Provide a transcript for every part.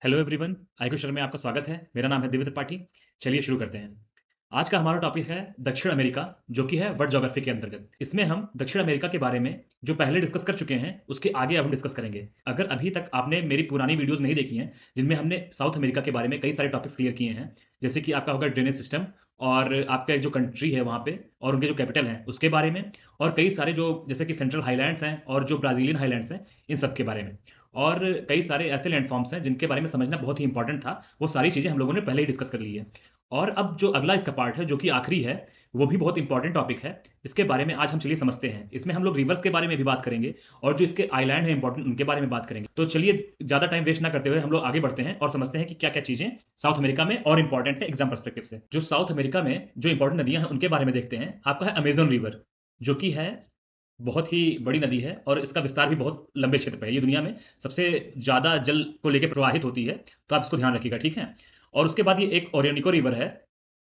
Hello everyone, आई question में आपका स्वागत है। मेरा नाम है दिव्य त्रिपाठी। चलिए शुरू करते हैं। आज का हमारा टॉपिक है दक्षिण अमेरिका, जो कि है वर्ल्ड ज्योग्राफी के अंतर्गत। इसमें हम दक्षिण अमेरिका के बारे में जो पहले डिस्कस कर चुके हैं, उसके आगे अब हम डिस्कस करेंगे। अगर अभी तक आपने मेरी पुरानी वीडियोस नहीं देखी हैं, जिनमें हमने साउथ अमेरिका के बारे में कई सारे टॉपिक्स क्लियर किए हैं, जैसे कि आपका होगा ड्रेनेज सिस्टम और आपका जो कंट्री है वहाँ पे और उनके जो कैपिटल हैं उसके बारे में, और कई सारे जो जैसे कि सेंट्रल हाईलैंड्स हैं और जो ब्राज़ीलियन हाईलैंड्स हैं, इन सब के बारे में। और कई सारे ऐसे लैंडफ़ॉर्म्स हैं जिनके बारे में समझना बहुत ही इंपॉर्टेंट था। वो सारी चीज़ें हम लोगों ने पहले ही डिस्कस कर ली है। और अब जो अगला इसका पार्ट है, जो कि आखिरी है, वो भी बहुत इंपॉर्टेंट टॉपिक है। इसके बारे में आज हम चलिए समझते हैं। इसमें हम लोग रिवर्स के बारे में भी बात करेंगे और जो इसके आइलैंड हैं इंपॉर्टेंट, उनके बारे में बात करेंगे। तो चलिए ज़्यादा टाइम वेस्ट ना करते हुए हम लोग आगे बढ़ते हैं और समझते हैं कि क्या-क्या चीज़ें साउथ अमेरिका में और इंपॉर्टेंट है एग्ज़ाम पर्सपेक्टिव से। जो साउथ अमेरिका में जो इंपॉर्टेंट नदियाँ हैं, उनके बारे में देखते हैं। आपका है अमेज़न रिवर, जो कि है बहुत ही बड़ी नदी है और इसका विस्तार भी बहुत लंबे क्षेत्र पे है। ये दुनिया में सबसे ज़्यादा जल को लेके प्रवाहित होती है, तो आप इसको ध्यान रखिएगा, ठीक है? और उसके बाद ये एक ओरियोनिको रिवर है,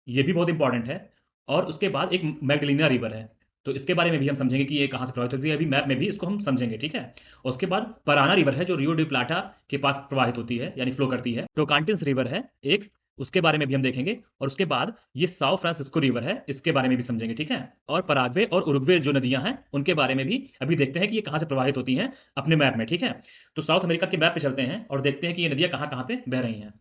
ये भी बहुत इंपॉर्टेंट है। और उसके बाद एक मैग्डलिना रिवर है, तो इसके बारे में भी हम समझेंगे कि ये कहाँ से प्रवाहित होती है। अभी मैप में भी इसको हम समझेंगे, ठीक है? और उसके बाद पराना रिवर है, जो रियो डी प्लाटा के पास प्रवाहित होती है, यानी फ्लो करती है। टोकांटिन्स रिवर है एक, उसके बारे में भी हम देखेंगे। और उसके बाद ये साओ फ्रांसिस्को रिवर है, इसके बारे में भी समझेंगे, ठीक है? और पराग्वे और उरुग्वे जो नदियाँ हैं, उनके बारे में भी अभी देखते हैं कि ये कहाँ से प्रवाहित होती हैं अपने मैप में, ठीक है? तो साउथ अमेरिका के मैप पे चलते हैं और देखते हैं कि ये नदियाँ कहाँ-कहाँ पे बह रही हैं।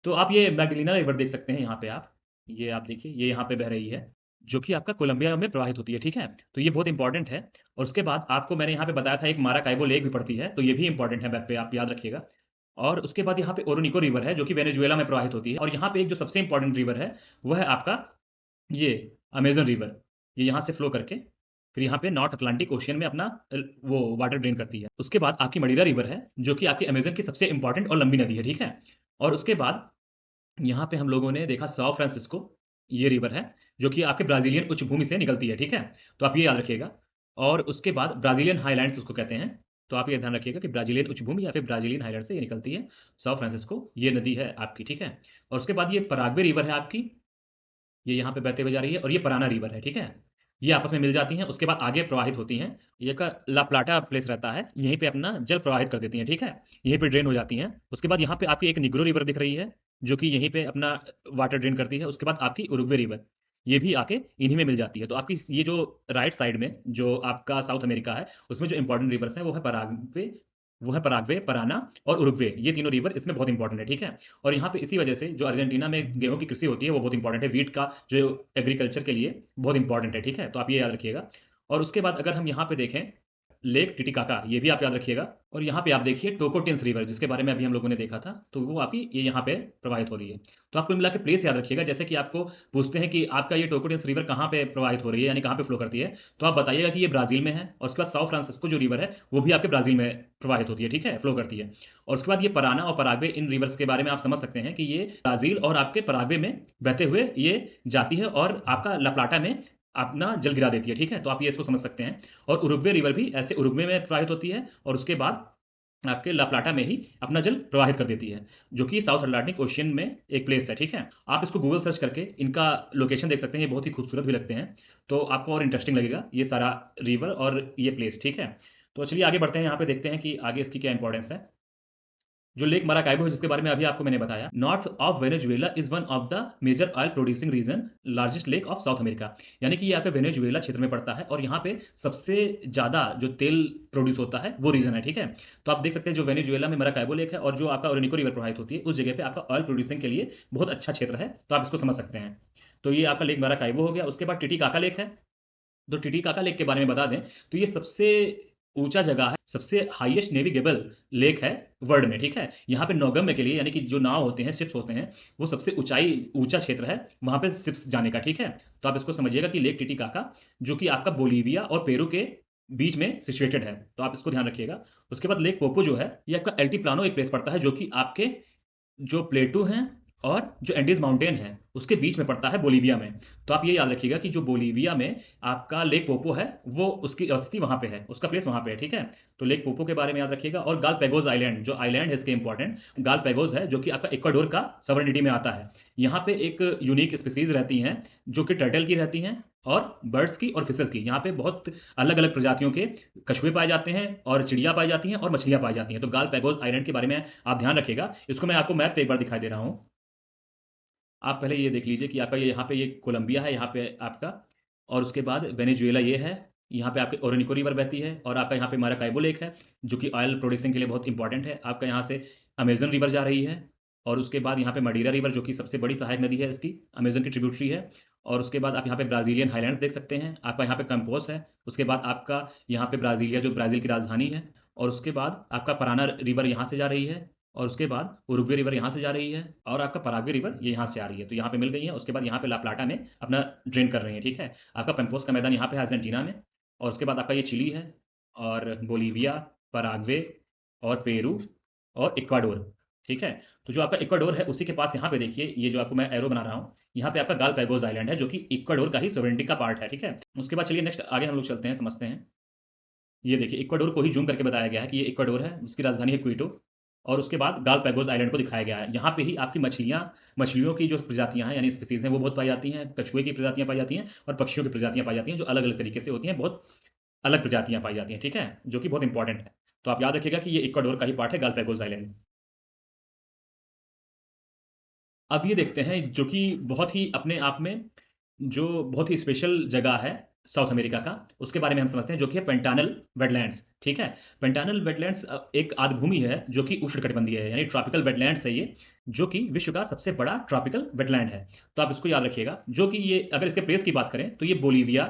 तो आप ये मैग्डलिना रिवर देख सकते हैं यहाँ पे आप। ये आप देखिए, ये यहाँ पे बह रही है, जो कि आपका कोलंबिया में प्रवाहित होती है, ठीक है? तो ये बहुत इंपॉर्टेंट है। और उसके बाद आपको मैंने यहाँ पे बताया था एक माराकाइबो लेक भी पड़ती है, तो ये भी इंपॉर्टेंट है मैप पे, आप याद रखिएगा। और उसके बाद यहाँ पे ओरोनिको रिवर है, जो कि वेनेजुएला में प्रवाहित होती है। और यहाँ पे एक जो सबसे इंपॉर्टेंट रिवर है, वो है आपका ये अमेज़न रिवर। ये यहाँ से फ्लो करके फिर यहाँ पे नॉर्थ अटलांटिक ओशियन में अपना वो वाटर ड्रेन करती है। उसके बाद आपकी मडीरा रिवर है, जो कि आपकी अमेज़न की सबसे इंपॉर्टेंट और लंबी नदी है, ठीक है? और उसके बाद यहाँ पे हम लोगों ने देखा सॉ फ्रांसिस्को, ये रिवर है, जो कि आपके ब्राज़ीलियन उच्च भूमि से निकलती है, ठीक है? तो आप ये याद रखिएगा। और उसके बाद ब्राज़ीलियन हाइलैंड्स उसको कहते हैं, तो आप ये ध्यान रखिएगा कि ब्राज़ीलियन उच्च भूमि या फिर ब्राज़ीलियन हाइलैंड से ये निकलती है, सॉ फ्रांसिस्को, ये नदी है आपकी, ठीक है? और उसके बाद ये पराग्वे रिवर है आपकी, ये यहाँ पे बहते हुए जा रही है। और ये पराना रिवर है, ठीक है? ये आपस में मिल जाती हैं, उसके बाद आगे प्रवाहित होती हैं। ये का ला प्लाटा प्लेस रहता है, यहीं पे अपना जल प्रवाहित कर देती हैं, ठीक है? यहीं पे ड्रेन हो जाती हैं। उसके बाद यहाँ पे आपकी एक निग्रो रिवर दिख रही है, जो कि यहीं पे अपना वाटर ड्रेन करती है। उसके बाद आपकी उरुग्वे रिवर, ये भी आके इन्हीं में मिल जाती है। तो आपकी ये जो राइट साइड में जो आपका साउथ अमेरिका है, उसमें जो इंपॉर्टेंट रिवर्स हैं, वो है पराग्वे, पराना और उरुग्वे। ये तीनों रिवर इसमें बहुत इंपॉर्टेंट है, ठीक है? और यहाँ पे इसी वजह से जो अर्जेंटीना में गेहूँ की कृषि होती है, वो बहुत इंपॉर्टेंट है। व्हीट का जो एग्रीकल्चर के लिए बहुत इंपॉर्टेंट है, ठीक है? तो आप ये याद रखिएगा। और उसके बाद अगर हम यहाँ पे देखें, लेक टिटिकाका, ये भी आप याद रखिएगा। और यहाँ पे आप देखिए टोकोटिन्स रिवर, जिसके बारे में अभी हम लोगों ने देखा था, तो वो आपकी ये यहाँ पे प्रवाहित हो रही है। तो आप कुल मिला के प्लेस याद रखिएगा। जैसे कि आपको पूछते हैं कि आपका ये टोकोटिन्स रिवर कहाँ पे प्रवाहित हो रही है, यानी कहाँ पे फ्लो करती है, तो आप बताइएगा कि ये ब्राज़ील में है। और उसके बाद साओ फ्रांसिस्को जो रिवर है, वो भी आपके ब्राज़ील में प्रवाहित होती है, ठीक है? फ्लो करती है। और उसके बाद ये पराना और पराग्वे, इन रिवर्स के बारे में आप समझ सकते हैं कि ये ब्राज़ील और आपके पराग्वे में बहते हुए ये जाती है और आपका ला प्लाटा में अपना जल गिरा देती है, ठीक है? तो आप ये इसको समझ सकते हैं। और उरुग्वे रिवर भी ऐसे उरुग्वे में प्रवाहित होती है और उसके बाद आपके ला प्लाटा में ही अपना जल प्रवाहित कर देती है, जो कि साउथ अटलांटिक ओशियन में एक प्लेस है, ठीक है? आप इसको गूगल सर्च करके इनका लोकेशन देख सकते हैं, ये बहुत ही खूबसूरत भी लगते हैं। तो आपको और इंटरेस्टिंग लगेगा ये सारा रिवर और ये प्लेस, ठीक है? तो चलिए आगे बढ़ते हैं, यहाँ पे देखते हैं कि आगे इसकी क्या इंपॉर्टेंस है। जो लेक मराकाइबो है, जिसके बारे में अभी आपको मैंने बताया, north of Venezuela is one of the major oil producing region, largest lake of South America. यानी कि ये आपके वेनेजुएला क्षेत्र में पड़ता है और यहाँ पे सबसे ज़्यादा जो तेल प्रोड्यूस होता है वो रीजन है, ठीक है? तो आप देख सकते हैं जो वेनेजुएला में मराकाइबो लेक है और जो आपका ओरिनिको रिवर प्रवाहित होती है, उस जगह पे आपका ऑयल प्रोड्यूसिंग के लिए बहुत अच्छा क्षेत्र है, तो आप इसको समझ सकते हैं। तो ये आपका लेक मराकाइबो हो गया। उसके बाद टिटिकाका लेक है। तो टिटिकाका लेक के बारे में बता दें, तो ये सबसे ऊँचा जगह है, सबसे हाईएस्ट नेविगेबल लेक है वर्ल्ड में, ठीक है? यहाँ पे नौगम्य के लिए, यानी कि जो नाव होते हैं, शिप्स होते हैं, वो सबसे ऊँचा क्षेत्र है, वहाँ पे शिप्स जाने का, ठीक है? तो आप इसको समझिएगा कि लेक टिटिकाका, जो कि आपका बोलिविया और पेरू के बीच में सिचुएटेड है, तो आप इसको ध्यान रखिएगा। उसके बाद लेक पोपो जो है, ये आपका एल्टीप्लानो एक प्लेस पड़ता है, जो कि आपके जो प्लेटू हैं और जो एंडीज़ माउंटेन है, उसके बीच में पड़ता है बोलिविया में। तो आप ये याद रखिएगा कि जो बोलिविया में आपका लेक पोपो है, वो उसकी स्थिति वहाँ पे है, उसका प्लेस वहाँ पे है, ठीक है? तो लेक पोपो के बारे में याद रखिएगा। और गालपेगोस आइलैंड, जो आइलैंड है इसके इम्पोर्टेंट, गालपेगोस है, जो कि आपका इक्वाडोर का सॉवरेनिटी में आता है। यहाँ पे एक यूनिक स्पीशीज़ रहती हैं, जो कि टर्टल की रहती हैं और बर्ड्स की और फिशेस की। यहाँ पे बहुत अलग अलग प्रजातियों के कछुए पाए जाते हैं और चिड़िया पाई जाती हैं और मछलियाँ पाई जाती हैं। तो गालपैगोस आइलैंड के बारे में आप ध्यान रखिएगा। इसको मैं आपको मैप पे एक बार दिखाई दे रहा हूँ। आप पहले ये देख लीजिए कि आपका ये यहाँ पे ये कोलंबिया है, यहाँ पे आपका, और उसके बाद वेनेजुएला ये है। यहाँ पे आपके ओरिनिको रिवर बहती है और आपका यहाँ पे माराकाइबो लेक है, जो कि ऑयल प्रोड्यूसिंग के लिए बहुत इंपॉर्टेंट है। आपका यहाँ से अमेज़न रिवर जा रही है और उसके बाद यहाँ पे मडीरा रिवर, जो कि सबसे बड़ी सहायक नदी है इसकी, अमेज़न की ट्रिब्यूटरी है। और उसके बाद आप यहाँ पे ब्राज़ीलियन हाइलैंड्स देख सकते हैं। आपका यहाँ पे कैंपोस है। उसके बाद आपका यहाँ पे ब्राज़ीलिया, जो ब्राज़ील की राजधानी है। और उसके बाद आपका पराना रिवर यहाँ से जा रही है और उसके बाद उरुग्वे रिवर यहाँ से जा रही है और आपका पराग्वे रिवर ये यहाँ से आ रही है। तो यहाँ पे मिल गई है। उसके बाद यहाँ पे ला प्लाटा में अपना ड्रेन कर रही है, ठीक है। आपका पेम्पोस का मैदान यहाँ पे है अर्जेंटीना में। और उसके बाद आपका ये चिली है और बोलीविया, पराग्वे और पेरू और इक्वाडोर, ठीक है। तो जो आपका इक्वाडोर है उसी के पास यहाँ पे देखिए, ये जो आपको मैं एरो बना रहा हूँ, यहाँ पे आपका गालपैगोस आइलैंड है, जो कि इक्वाडोर का ही सोवेरेनिटी का पार्ट है, ठीक है। उसके बाद चलिए नेक्स्ट आगे हम लोग चलते हैं, समझते हैं। ये देखिए इक्वाडोर को ही जूम करके बताया गया है कि ये इक्वाडोर है, जिसकी राजधानी है क्वीटो। और उसके बाद गालपैगोस आइलैंड को दिखाया गया है। यहाँ पे ही आपकी मछलियों की जो प्रजातियाँ हैं, यानी स्पीसीज़ हैं, वो बहुत पाई जाती हैं। कछुए की प्रजातियाँ पाई जाती हैं और पक्षियों की प्रजातियाँ पाई जाती हैं, जो अलग-अलग तरीके से होती हैं। बहुत अलग प्रजातियाँ पाई जाती हैं, ठीक है? जो कि बहुत इंपॉर्टेंट है। तो आप याद रखिएगा कि ये इक्वाडोर का ही पार्ट है, गालपैगोस आइलैंड। अब ये देखते हैं जो कि बहुत ही अपने आप में जो बहुत ही स्पेशल जगह है साउथ अमेरिका का, उसके बारे में हम समझते हैं, जो कि है पेंटानल वेटलैंड्स, ठीक है। पेंटानल वेटलैंड्स एक आर्द्रभूमि है जो कि उष्णकटिबंधीय है, यानी ट्रॉपिकल वेटलैंड्स है ये, जो कि विश्व का सबसे बड़ा ट्रॉपिकल वेटलैंड है। तो आप इसको याद रखिएगा, जो कि ये अगर इसके प्लेस की बात करें तो ये बोलीविया,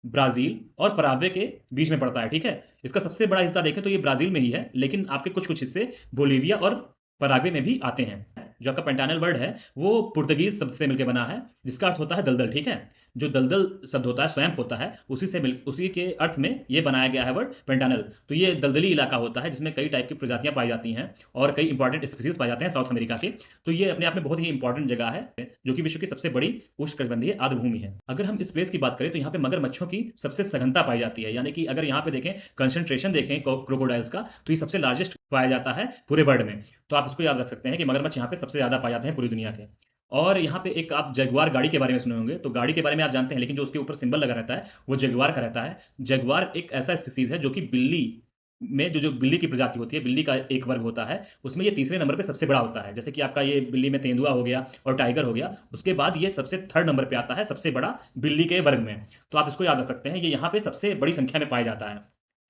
ब्राजील और पराग्वे के बीच में पड़ता है, ठीक है। इसका सबसे बड़ा हिस्सा देखें तो ये ब्राजील में ही है, लेकिन आपके कुछ कुछ हिस्से बोलीविया और पराग्वे में भी आते हैं। जो आपका पेंटानल वर्ड है वो पुर्तगीज शब्द से मिलकर बना है, जिसका अर्थ होता है दलदल, ठीक है। जो दलदल शब्द होता है, स्वयं होता है, उसी के अर्थ में ये बनाया गया है वर्ड पेंटानल। तो ये दलदली इलाका होता है जिसमें कई टाइप की प्रजातियां पाई जाती हैं और कई इंपॉर्टेंट स्पीसीज पाए जाते हैं साउथ अमेरिका के। तो ये अपने आप में बहुत ही इंपॉर्टेंट जगह है, जो कि विश्व की सबसे बड़ी उष्णकटिबंधीय आर्द्रभूमि है। अगर हम इस प्लेस की बात करें तो यहाँ पे मगरमच्छों की सबसे सघनता पाई जाती है, यानी कि अगर यहाँ पे देखें, कंसंट्रेशन देखें क्रोकोडाइल्स का, तो ये सबसे लार्जेस्ट पाया जाता है पूरे वर्ल्ड में। तो आप इसको याद रख सकते हैं कि मगरमच्छ यहाँ पे सबसे ज़्यादा पाए जाते हैं पूरी दुनिया के। और यहाँ पे एक आप जगुआर गाड़ी के बारे में सुने होंगे, तो गाड़ी के बारे में आप जानते हैं, लेकिन जो उसके ऊपर सिंबल लगा रहता है वो जगुआर का रहता है। जगुआर एक ऐसा स्पीसीज है जो कि बिल्ली में जो बिल्ली की प्रजाति होती है, बिल्ली का एक वर्ग होता है, उसमें ये तीसरे नंबर पे सबसे बड़ा होता है। जैसे कि आपका ये बिल्ली में तेंदुआ हो गया और टाइगर हो गया, उसके बाद ये सबसे थर्ड नंबर पे आता है सबसे बड़ा बिल्ली के वर्ग में। तो आप इसको याद रख सकते हैं, ये यहाँ पे सबसे बड़ी संख्या में पाया जाता है,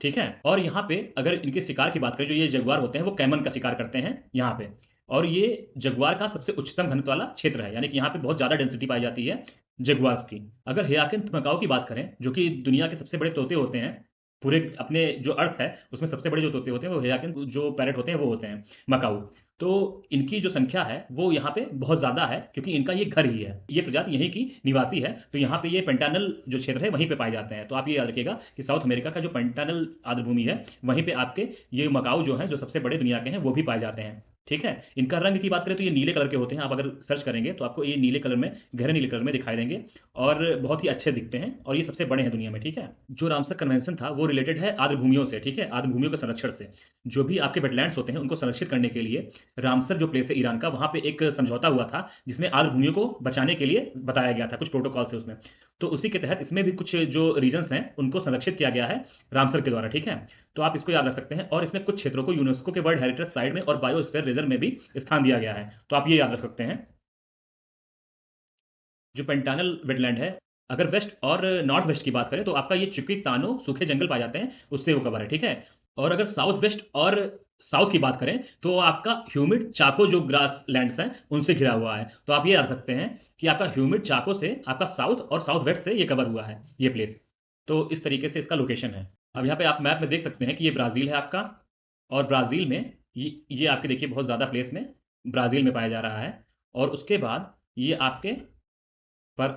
ठीक है। और यहाँ पे अगर इनके शिकार की बात करें, जो ये जगुआर होते हैं वो कैमन का शिकार करते हैं यहाँ पे। और ये जगुआर का सबसे उच्चतम घनत्व वाला क्षेत्र है, यानी कि यहाँ पे बहुत ज्यादा डेंसिटी पाई जाती है जगुआर्स की। अगर हियाकिन्थ मकाओ की बात करें, जो कि दुनिया के सबसे बड़े तोते होते हैं, पूरे अपने जो अर्थ है उसमें सबसे बड़े जो तोते होते हैं वो हियाकिन्थ, जो पैरेट होते हैं वो होते हैं मकाऊ। तो इनकी जो संख्या है वो यहाँ पे बहुत ज्यादा है, क्योंकि इनका ये घर ही है, ये प्रजाति यहीं की निवासी है। तो यहाँ पे ये पेंटानल जो क्षेत्र है वहीं पे पाए जाते हैं। तो आप ये याद रखिएगा कि साउथ अमेरिका का जो पेंटानल आर्द्रभूमि है, वहीं पे आपके ये मकाऊ जो है, जो सबसे बड़े दुनिया के हैं, वो भी पाए जाते हैं, ठीक है। इनका रंग की बात करें तो ये नीले कलर के होते हैं। आप अगर सर्च करेंगे तो आपको ये नीले कलर में, गहरे नीले कलर में दिखाई देंगे और बहुत ही अच्छे दिखते हैं, और ये सबसे बड़े हैं दुनिया में, ठीक है। जो रामसर कन्वेंशन था वो रिलेटेड है आर्द्रभूमियों से, ठीक है, आर्द्रभूमियों के संरक्षण से। जो भी आपके वेटलैंड्स होते हैं उनको संरक्षित करने के लिए रामसर जो प्लेस है ईरान का, वहां पे एक समझौता हुआ था, जिसमें आर्द्रभूमियों को बचाने के लिए बताया गया था, कुछ प्रोटोकॉल थे उसमें। तो उसी के तहत इसमें भी कुछ जो रीजन्स हैं उनको संरक्षित किया गया है रामसर के द्वारा, ठीक है। तो आप इसको याद रख सकते हैं। और इसमें कुछ क्षेत्रों को यूनेस्को के वर्ल्ड हेरिटेज साइट में और बायोस्फीयर रिजर्व में भी स्थान दिया गया है। तो आप ये याद रख सकते हैं। जो पेंटानल वेटलैंड है, अगर वेस्ट और नॉर्थ वेस्ट की बात करें तो आपका ये चुकी तानो सूखे जंगल पाए जाते हैं, उससे वो कवर है, ठीक है। और अगर साउथ वेस्ट और साउथ की बात करें तो आपका ह्यूमिड चाको जो ग्रास लैंड्स हैं उनसे घिरा हुआ है। तो आप ये याद सकते हैं कि आपका ह्यूमिड चाको से आपका साउथ और साउथ वेस्ट से ये कवर हुआ है ये प्लेस। तो इस तरीके से इसका लोकेशन है। अब यहाँ पे आप मैप में देख सकते हैं कि ये ब्राजील है आपका, और ब्राजील में ये आपके देखिए बहुत ज़्यादा प्लेस में ब्राजील में पाया जा रहा है। और उसके बाद ये आपके पर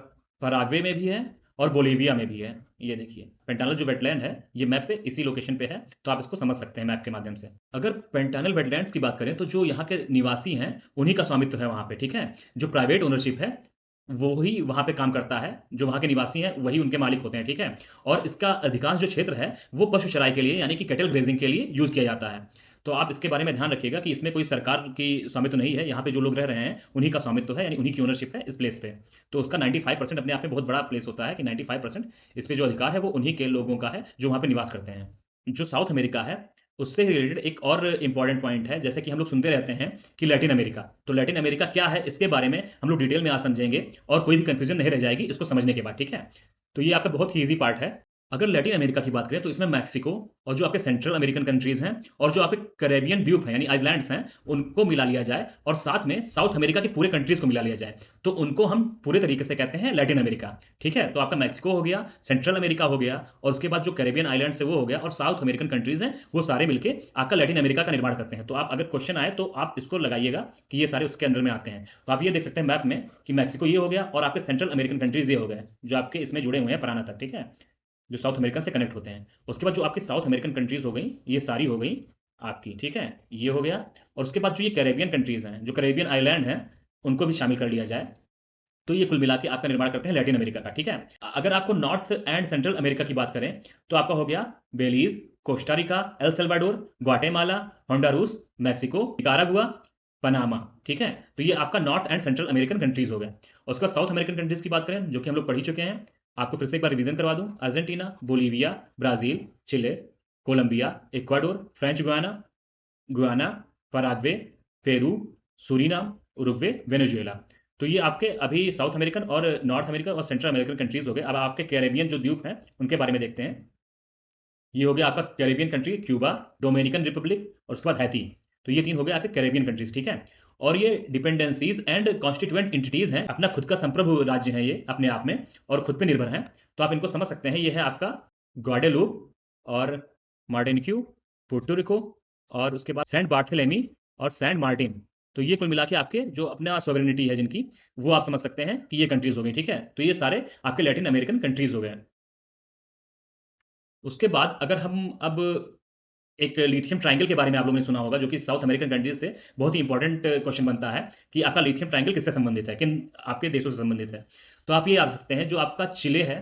पराग्वे में भी है और बोलीविया में भी है। ये देखिए पेंटानल जो वेटलैंड है ये मैप पे इसी लोकेशन पे है, तो आप इसको समझ सकते हैं मैप के माध्यम से। अगर पेंटानल वेटलैंड्स की बात करें तो जो यहाँ के निवासी हैं उन्हीं का स्वामित्व है वहाँ पे, ठीक है। जो प्राइवेट ओनरशिप है वो ही वहाँ पे काम करता है, जो वहाँ के निवासी हैं वही उनके मालिक होते हैं, ठीक है। और इसका अधिकांश जो क्षेत्र है वो पशु चराई के लिए, यानी कि कैटल ग्रेजिंग के लिए यूज किया जाता है। तो आप इसके बारे में ध्यान रखिएगा कि इसमें कोई सरकार की स्वामित्व नहीं है, यहाँ पे जो लोग रह रहे हैं उन्हीं का स्वामित्व है, यानी उन्हीं की ओनरशिप है इस प्लेस पे। तो उसका 95% अपने आप में बहुत बड़ा प्लेस होता है कि 95% इस पे जो अधिकार है वो उन्हीं के लोगों का है जो वहाँ पे निवास करते हैं। जो साउथ अमेरिका है, उससे रिलेटेड एक और इम्पोर्टेंट पॉइंट है, जैसे कि हम लोग सुनते रहते हैं कि लैटिन अमेरिका, तो लैटिन अमेरिका क्या है इसके बारे में हम लोग डिटेल में आज समझेंगे और कोई भी कंफ्यूजन नहीं रह जाएगी इसको समझने के बाद, ठीक है? तो ये आपका बहुत ही ईज़ी पार्ट है। अगर लैटिन अमेरिका की बात करें तो इसमें मैक्सिको और जो आपके सेंट्रल अमेरिकन कंट्रीज़ हैं और जो आपके कैरेबियन द्वीप हैं यानी आइसलैंड्स हैं, उनको मिला लिया जाए और साथ में साउथ अमेरिका के पूरे कंट्रीज़ को मिला लिया जाए, तो उनको हम पूरे तरीके से कहते हैं लैटिन अमेरिका, ठीक है? तो आपका मैक्सिको हो गया, सेंट्रल अमेरिका हो गया और उसके बाद जो कैरेबियन आइलैंड्स है वो हो गया और साउथ अमेरिकन कंट्रीज़ हैं, वो सारे मिलके आपका लैटिन अमेरिका का निर्माण करते हैं। तो आप अगर क्वेश्चन आए तो आप इसको लगाइएगा कि ये सारे उसके अंडर में आते हैं। तो आप ये देख सकते हैं मैप में कि मैक्सिको ये हो गया और आपके सेंट्रल अमेरिकन कंट्रीज़ ये हो गए, जो आपके इसमें जुड़े हुए हैं पुराना तक, ठीक है? जो साउथ अमेरिका से कनेक्ट होते हैं। उसके बाद जो आपकी साउथ अमेरिकन कंट्रीज़ हो गई, ये सारी हो गई आपकी, ठीक है? ये हो गया और उसके बाद जो ये कैरेबियन कंट्रीज़ हैं, जो कैरेबियन आइलैंड हैं, उनको भी शामिल कर लिया जाए। तो ये कुल मिला के आपका निर्माण करते हैं लैटिन अमेरिका का, ठीक है? अगर आपको नॉर्थ एंड सेंट्रल अमेरिका की बात करें, तो आपका हो गया Belize, Costa Rica, El Salvador, Guatemala, Honduras, Mexico, Nicaragua, Panama, ठीक है? तो ये आपका north and central American countries हो गए। और उसके बाद साउथ अमेरिकन कंट्रीज़ की बात करें, जो कि हम लोग पढ़ ही चुके हैं। आपको फिर से एक बार रिवीजन करवा दूं। Argentina, Bolivia, Brazil, Chile, Colombia, Ecuador, French Guiana, Guyana, Paraguay, Peru, Suriname, Uruguay, Venezuela. तो ये आपके अभी साउथ अमेरिकन और नॉर्थ अमेरिका और सेंट्रल अमेरिकन कंट्रीज़ हो गए। अब आपके कैरेबियन जो द्वीप हैं, उनके बारे में देखते हैं। ये हो गया आपका Caribbean country, Cuba, Dominican Republic और उसके बाद हैती। तो ये 3 हो गए आपके कैरेबियन कंट्रीज़, ठीक है? और ये डिपेंडेंसीज़ एंड कॉन्स्टिट्यूएंट एंटिटीज़ हैं, अपना खुद का संप्रभु राज्य हैं ये अपने आप में और खुद पे निर्भर हैं। तो आप इनको समझ सकते हैं। ये है आपका ग्वाडेलूप और मार्टिनिक्यू, पुर्तो रिको और उसके बाद सेंट बार्थेलेमी और सेंट मार्टिन। तो ये कुल मिला के आपके जो अपना सॉवरेनिटी है जिनकी, वो आप समझ सकते हैं कि ये कंट्रीज़ हो गई, ठीक है? तो ये सारे आपके लैटिन अमेरिकन कंट्रीज़ हो गए। उसके बाद अगर हम अब एक लिथियम ट्रायंगल के बारे में आप लोगों ने सुना होगा, जो कि साउथ अमेरिकन कंट्रीज से बहुत ही इंपॉर्टेंट क्वेश्चन बनता है कि आपका लिथियम ट्रायंगल किससे संबंधित है, किन आपके देशों से संबंधित है। तो आप ये याद रख सकते हैं, जो आपका चिले है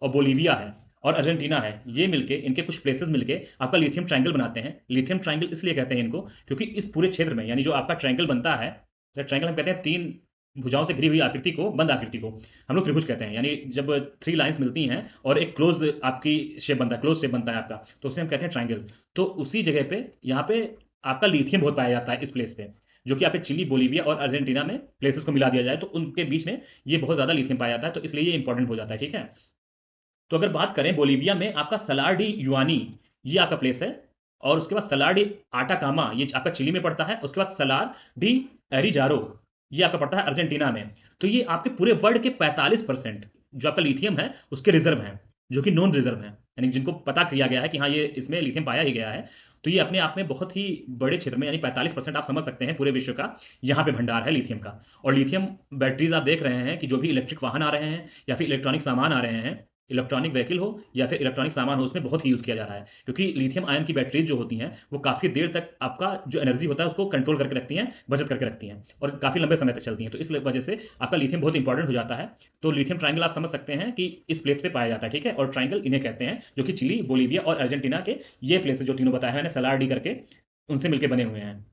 और बोलीविया है और अर्जेंटीना है, ये मिलके इनके कुछ प्लेसेस मिलके आपका लिथियम ट्रायंगल बनाते हैं। लिथियम ट्रायंगल इसलिए कहते हैं इनको क्योंकि इस पूरे क्षेत्र में, यानी जो आपका ट्रायंगल बनता है, ट्रायंगल हम कहते हैं 3 भुजाओं से घिरी हुई आकृति को, बंद आकृति को हम लोग त्रिभुज कहते हैं। यानी जब 3 लाइन्स मिलती हैं और एक क्लोज आपकी शेप बनता है, क्लोज शेप बनता है आपका, तो उसे हम कहते हैं ट्रायंगल। तो उसी जगह पे यहाँ पे आपका लिथियम बहुत पाया जाता है इस प्लेस पे, जो कि आपके चिली, बोलीविया और अर्जेंटीना में प्लेसेस को मिला दिया जाए तो उनके बीच में ये बहुत ज़्यादा लिथियम पाया जाता है, तो इसलिए ये इंपॉर्टेंट हो जाता है, ठीक है? तो अगर बात करें बोलीविया में, आपका सलार डी यूआनी ये आपका प्लेस है और उसके बाद सलार डी आटाकामा ये आपका चिली में पड़ता है। उसके बाद सलार डी एरिजारो ये आपका पड़ता है अर्जेंटीना में। तो ये आपके पूरे वर्ल्ड के 45% जो आपका लिथियम है उसके रिजर्व हैं, जो कि नॉन रिजर्व हैं, यानी जिनको पता किया गया है कि हाँ ये इसमें लिथियम पाया ही गया है। तो ये अपने आप में बहुत ही बड़े क्षेत्र में, यानी 45% आप समझ सकते हैं पूरे विश्व का यहाँ पे भंडार है लिथियम का। और लिथियम बैटरीज आप देख रहे हैं कि जो भी इलेक्ट्रिक वाहन आ रहे हैं या फिर इलेक्ट्रॉनिक सामान आ रहे हैं, इलेक्ट्रॉनिक व्हीकल हो या फिर इलेक्ट्रॉनिक सामान हो, उसमें बहुत ही यूज़ किया जा रहा है, क्योंकि लिथियम आयन की बैटरीज जो होती हैं वो काफ़ी देर तक आपका जो एनर्जी होता है उसको कंट्रोल करके रखती हैं, बचत करके रखती हैं और काफ़ी लंबे समय तक चलती हैं। तो इस वजह से आपका लिथियम बहुत इंपॉर्टेंट हो जाता है। तो लिथियम ट्रायंगल आप समझ सकते हैं कि इस प्लेस पे पाया जाता है, ठीक है? और ट्रायंगल इन्हें कहते हैं, जो कि चिली, बोलीविया और अर्जेंटीना के ये प्लेसेस जो तीनों बताए हैं मैंने सलार डी करके, उनसे मिलकर बने हुए हैं।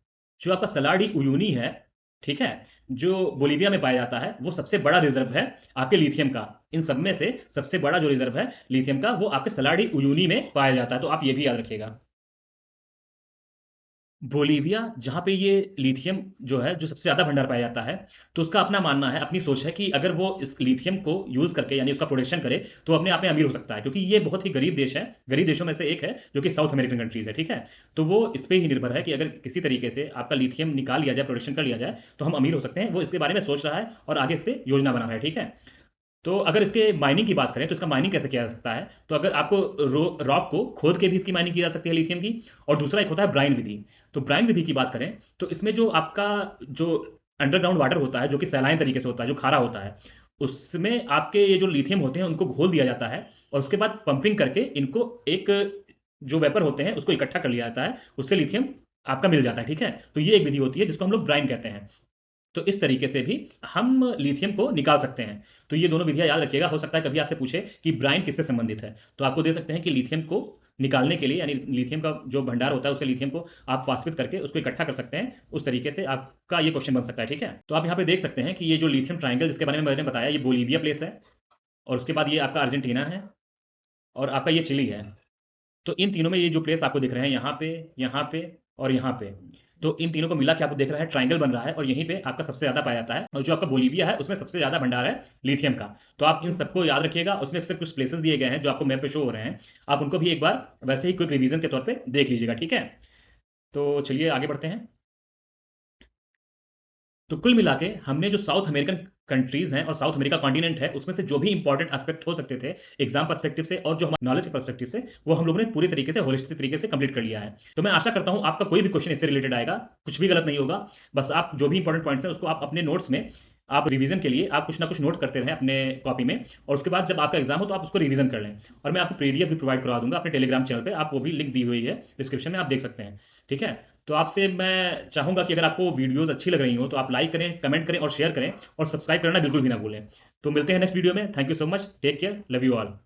जो आपका सलार डी उयूनी है, ठीक है, जो बोलीविया में पाया जाता है, वो सबसे बड़ा रिजर्व है आपके लिथियम का। इन सब में से सबसे बड़ा जो रिजर्व है लिथियम का, वो आपके सलार डी उयूनी में पाया जाता है। तो आप ये भी याद रखिएगा। बोलीविया जहाँ पे ये लिथियम जो है, जो सबसे ज़्यादा भंडार पाया जाता है, तो उसका अपना मानना है, अपनी सोच है कि अगर वो इस लिथियम को यूज़ करके यानी उसका प्रोडक्शन करे, तो अपने आप में अमीर हो सकता है, क्योंकि ये बहुत ही गरीब देश है, गरीब देशों में से एक है, जो कि साउथ अमेरिकन कंट्रीज़ है, ठीक है? तो वो इस पे ही निर्भर है कि अगर किसी तरीके से आपका लिथियम निकाल लिया जाए, प्रोडक्शन कर लिया जाए, तो हम अमीर हो सकते हैं। वो इसके बारे में सोच रहा है और आगे इस पे योजना बना रहा है, ठीक है? तो अगर इसके माइनिंग की बात करें तो इसका माइनिंग कैसे किया जा सकता है? तो अगर आपको रॉक को खोद के भी इसकी माइनिंग की जा सकती है लिथियम की, और दूसरा एक होता है ब्राइन विधि। तो ब्राइन विधि की बात करें तो इसमें जो आपका जो अंडरग्राउंड वाटर होता है, जो कि सैलाइन तरीके से होता है, जो खारा होता है, उसमें आपके ये जो लिथियम होते हैं उनको घोल दिया जाता है और उसके बाद पंपिंग करके इनको एक जो वेपर होते हैं उसको इकट्ठा कर लिया जाता है, उससे लिथियम आपका मिल जाता है, ठीक है? तो ये एक विधि होती है जिसको हम लोग ब्राइन कहते हैं। तो इस तरीके से भी हम लिथियम को निकाल सकते हैं। तो ये दोनों विधियाँ याद रखिएगा। हो सकता है कभी आपसे पूछे कि ब्राइन किससे संबंधित है? तो आपको दे सकते हैं कि लिथियम को निकालने के लिए, यानी लिथियम का जो भंडार होता है उससे लिथियम को आप वाष्पित करके उसको इकट्ठा कर सकते हैं। उस तरीके से आपका ये क्वेश्चन बन सकता है, ठीक है। तो आप यहाँ पे देख सकते हैं कि ये जो लिथियम ट्राइंगल जिसके बारे में मैंने बताया, ये बोलीविया प्लेस है, और उसके बाद ये आपका अर्जेंटीना है, और आपका ये चिली है। तो इन तीनों में ये जो प्लेस आपको दिख रहे हैं, यहाँ पे और यहाँ पे, तो इन तीनों को मिला के आपको देख रहा है ट्राइंगल बन रहा है, और यहीं पे आपका सबसे ज़्यादा पाया जाता है, और जो आपका बोलीविया है उसमें सबसे ज़्यादा भंडार है लिथियम का। तो आप इन सबको याद रखिएगा। उसमें से कुछ प्लेसेस दिए गए हैं जो आपको मैप पे शो हो रहे हैं, आप उनको भी एक बार वैसे ही क्विक रिवीजन के तौर पे देख लीजिएगा, ठीक है। तो चलिए आगे बढ़ते हैं। तो कुल मिला के हमने जो साउथ अमेरिकन कंट्रीज हैं और साउथ अमेरिका कॉन्टिनेंट है, उसमें से जो भी इंपॉर्टेंट एस्पेक्ट हो सकते थे एग्जाम पर्सपेक्टिव से और जो हमारे नॉलेज के पर्सपेक्टिव से, वो हम लोगों ने पूरी तरीके से होलिस्टिक तरीके से कंप्लीट कर लिया है। तो मैं आशा करता हूं आपका कोई भी क्वेश्चन इससे रिलेटेड आएगा, कुछ भी गलत नहीं होगा। बस आप जो भी इंपॉर्टेंट पॉइंट्स हैं उसको आप अपने नोट्स में, आप रिवीजन के लिए आप कुछ ना कुछ नोट करते रहें अपने कॉपी में, और उसके बाद जब आपका एग्जाम हो तो आप उसको रिवीजन कर लें। और मैं आपको पीडीएफ भी प्रोवाइड करवा दूंगा अपने टेलीग्राम चैनल पे, आप वो भी लिंक दी हुई है डिस्क्रिप्शन में, आप देख सकते हैं, ठीक है। तो आपसे मैं चाहूंगा कि अगर आपको वीडियोस अच्छी लग रही हो तो आप लाइक करें, कमेंट करें और शेयर करें, और सब्सक्राइब करना बिल्कुल भी ना भूलें। तो मिलते हैं नेक्स्ट वीडियो में। Thank you so much, take care, love you all.